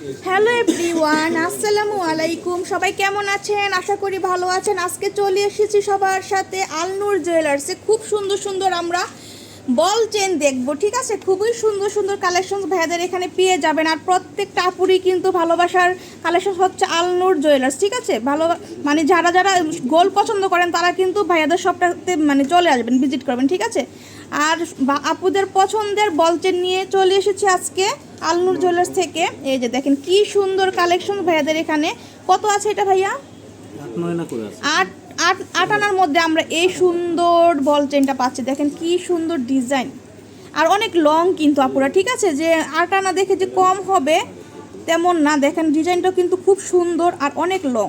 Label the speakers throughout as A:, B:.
A: Hello everyone, আসসালামু আলাইকুম। সবাই কেমন আছেন? আশা করি ভালো আছেন। আজকে চলে এসেছি সবার সাথে আলনুর জুয়েলার্সে। খুব সুন্দর সুন্দর আমরা বল চেন দেখবো, ঠিক আছে? খুবই সুন্দর সুন্দর কালেকশন ভাইয়াদের এখানে পেয়ে যাবেন। আর প্রত্যেকটা আপুরই কিন্তু ভালোবাসার কালেকশন হচ্ছে আলনুর জুয়েলার্স, ঠিক আছে? ভালো মানে যারা যারা গোল্ড পছন্দ করেন তারা কিন্তু ভাইয়াদের সবটাতে মানে চলে আসবেন, ভিজিট করবেন, ঠিক আছে? আর আপুদের পছন্দের বল চেন নিয়ে চলে এসেছি আজকে আলনুর জুয়েলার্স থেকে। এই যে দেখেন কি সুন্দর কালেকশন ভাইয়াদের এখানে। কত আছে এটা ভাইয়া? আট আট আট আনার মধ্যে আমরা এই সুন্দর বল চেনটা পাচ্ছি। দেখেন কি সুন্দর ডিজাইন, আর অনেক লং কিন্তু আপুরা, ঠিক আছে? যে আট আনা দেখে যে কম হবে তেমন না। দেখেন ডিজাইনটাও কিন্তু খুব সুন্দর আর অনেক লং,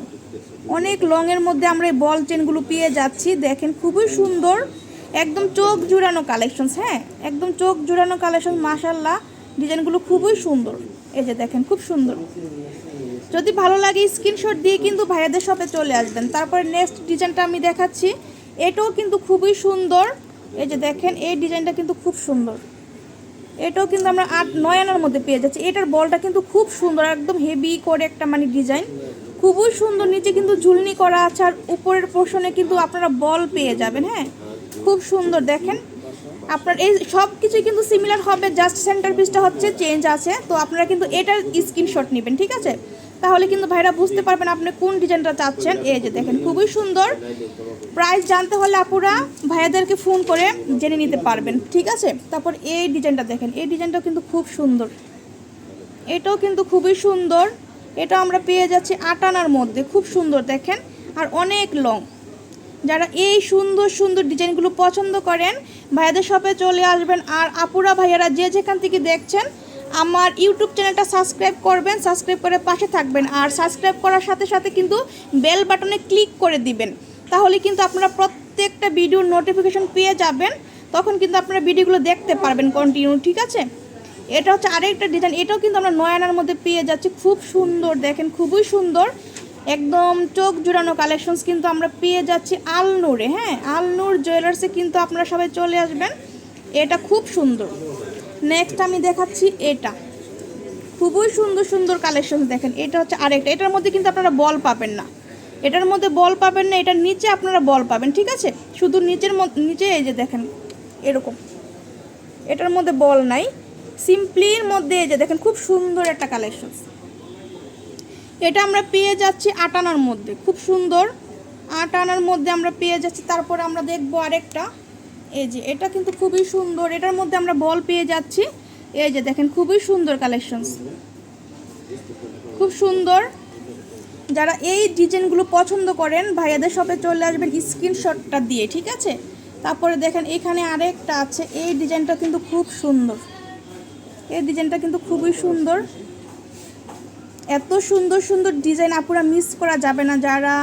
A: অনেক লংয়ের মধ্যে আমরা এই বল চেনগুলো পেয়ে যাচ্ছি। দেখেন খুবই সুন্দর, একদম চোখ জুড়ানো কালেকশনস। হ্যাঁ, একদম চোখ জুড়ানো কালেকশন, মাশাল্লাহ। ডিজাইনগুলো খুবই সুন্দর। এই যে দেখেন খুব সুন্দর। যদি ভালো লাগে স্ক্রিনশট দিয়ে কিন্তু ভাইয়াদের শপে চলে আসবেন। তারপরে নেক্সট ডিজাইনটা আমি দেখাচ্ছি, এটাও কিন্তু খুবই সুন্দর। এই যে দেখেন এই ডিজাইনটা কিন্তু খুব সুন্দর। এটাও কিন্তু আমরা 8-9 আনার মধ্যে পেয়ে যাচ্ছি। এটার বলটা কিন্তু খুব সুন্দর, একদম হেভি করে একটা মানে ডিজাইন, খুবই সুন্দর। নিচে কিন্তু ঝুলনি করা আছে আর উপরের পোর্শনে কিন্তু আপনারা বল পেয়ে যাবেন। হ্যাঁ, খুব সুন্দর। দেখেন আপনার এই সব কিছুই কিন্তু সিমিলার হবে, জাস্ট সেন্টার পিসটা হচ্ছে চেঞ্জ আছে। তো আপনারা কিন্তু এটার স্ক্রিনশট নেবেন, ঠিক আছে? তাহলে কিন্তু ভাইরা বুঝতে পারবেন আপনি কোন ডিজাইনটা চাচ্ছেন। এই যে দেখেন খুবই সুন্দর। প্রাইস জানতে হলে আপুরা ভাইয়াদেরকে ফোন করে জেনে নিতে পারবেন, ঠিক আছে? তারপর এই ডিজাইনটা দেখেন, এই ডিজাইনটাও কিন্তু খুব সুন্দর। এটাও কিন্তু খুবই সুন্দর। এটা আমরা পেয়ে যাচ্ছি 8 আনার মধ্যে, খুব সুন্দর দেখেন, আর অনেক লং। যারা এই সুন্দর সুন্দর ডিজাইনগুলো পছন্দ করেন ভাইয়াদের শপে চলে আসবেন। আর আপুরা ভাইয়ারা যে যেখান থেকে দেখছেন আমার ইউটিউব চ্যানেলটা সাবস্ক্রাইব করবেন, সাবস্ক্রাইব করে পাশে থাকবেন। আর সাবস্ক্রাইব করার সাথে সাথে কিন্তু বেল বাটনে ক্লিক করে দিবেন, তাহলে কিন্তু আপনারা প্রত্যেকটা ভিডিওর নোটিফিকেশন পেয়ে যাবেন। তখন কিন্তু আপনারা ভিডিওগুলো দেখতে পারবেন কন্টিনিউ, ঠিক আছে? এটা হচ্ছে আরেকটা ডিজাইন, এটাও কিন্তু আমরা 9 আনার মধ্যে পেয়ে যাচ্ছি। খুব সুন্দর দেখেন, খুবই সুন্দর, একদম চোখ জুড়ানো কালেকশনস কিন্তু আমরা পেয়ে যাচ্ছি আলনুরে। হ্যাঁ, আলনুর জুয়েলার্সে কিন্তু আপনারা সবাই চলে আসবেন। এটা খুব সুন্দর। নেক্সট আমি দেখাচ্ছি, এটা খুবই সুন্দর সুন্দর কালেকশন। দেখেন এটা হচ্ছে আরেকটা, এটার মধ্যে কিন্তু আপনারা বল পাবেন না, এটার মধ্যে বল পাবেন না, এটার নিচে আপনারা বল পাবেন, ঠিক আছে? শুধু নিচে এই যে দেখেন এরকম, এটার মধ্যে বল নাই, সিম্পলির মধ্যে এই যে দেখেন খুব সুন্দর একটা কালেকশন। এটা আমরা পেয়ে যাচ্ছি 8 আনার মধ্যে, খুব সুন্দর 8 আনার মধ্যে আমরা পেয়ে যাচ্ছি। তারপর আমরা দেখবো আরেকটা, এই যে এটা কিন্তু খুবই সুন্দর, এটার মধ্যে আমরা বল পেয়ে যাচ্ছি। এই যে দেখেন খুবই সুন্দর কালেকশনস, খুব সুন্দর। যারা এই ডিজাইনগুলো পছন্দ করেন ভাইয়াদের শপে চলে আসবেন স্ক্রিনশটটা দিয়ে, ঠিক আছে? তারপরে দেখেন এখানে আরেকটা আছে, এই ডিজাইনটা কিন্তু খুব সুন্দর, এই ডিজাইনটা কিন্তু খুবই সুন্দর। এত সুন্দর সুন্দর ডিজাইন আপুরা মিস করা যাবে না। যারা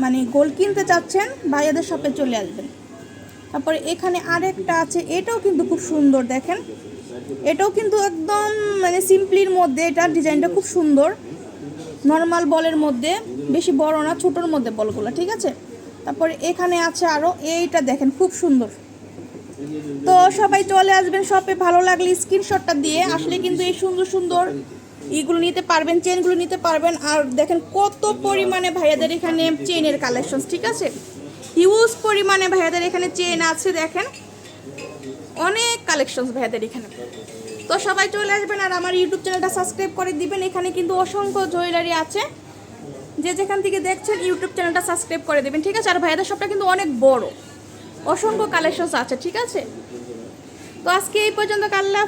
A: মানে গোল্ড কিনতে চাচ্ছেন ভাইয়াদের শপে চলে আসবেন। তারপরে এখানে আরেকটা আছে, এটাও কিন্তু খুব সুন্দর। দেখেন এটাও কিন্তু একদম মানে সিম্পলির মধ্যে, এটার ডিজাইনটা খুব সুন্দর, নর্মাল বলের মধ্যে, বেশি বড় না, ছোটোর মধ্যে বলগুলো, ঠিক আছে? তারপরে এখানে আছে আরও, এইটা দেখেন খুব সুন্দর। তো সবাই চলে আসবেন শপে, ভালো লাগলে স্ক্রিনশটটা দিয়ে আসলে কিন্তু এই সুন্দর সুন্দর এইগুলো নিতে পারবেন, চেনগুলো নিতে পারবেন। আর দেখেন কত পরিমাণে ভাইয়াদের এখানে চেনের কালেকশন, ঠিক আছে? হিউজ পরিমাণে ভাইয়াদের এখানে চেন আছে। দেখেন অনেক কালেকশন ভাইয়াদের এখানে। তো সবাই চলে আসবেন আর আমার ইউটিউব চ্যানেলটা সাবস্ক্রাইব করে দিবেন। এখানে কিন্তু অসংখ্য জুয়েলারি আছে, যে যেখান থেকে দেখছেন ইউটিউব চ্যানেলটা সাবস্ক্রাইব করে দেবেন, ঠিক আছে? আর ভাইয়াদের শপটা কিন্তু অনেক বড়, অসংখ্য কালেকশন আছে, ঠিক আছে? তো আজকে এই পর্যন্ত, আল্লাহ।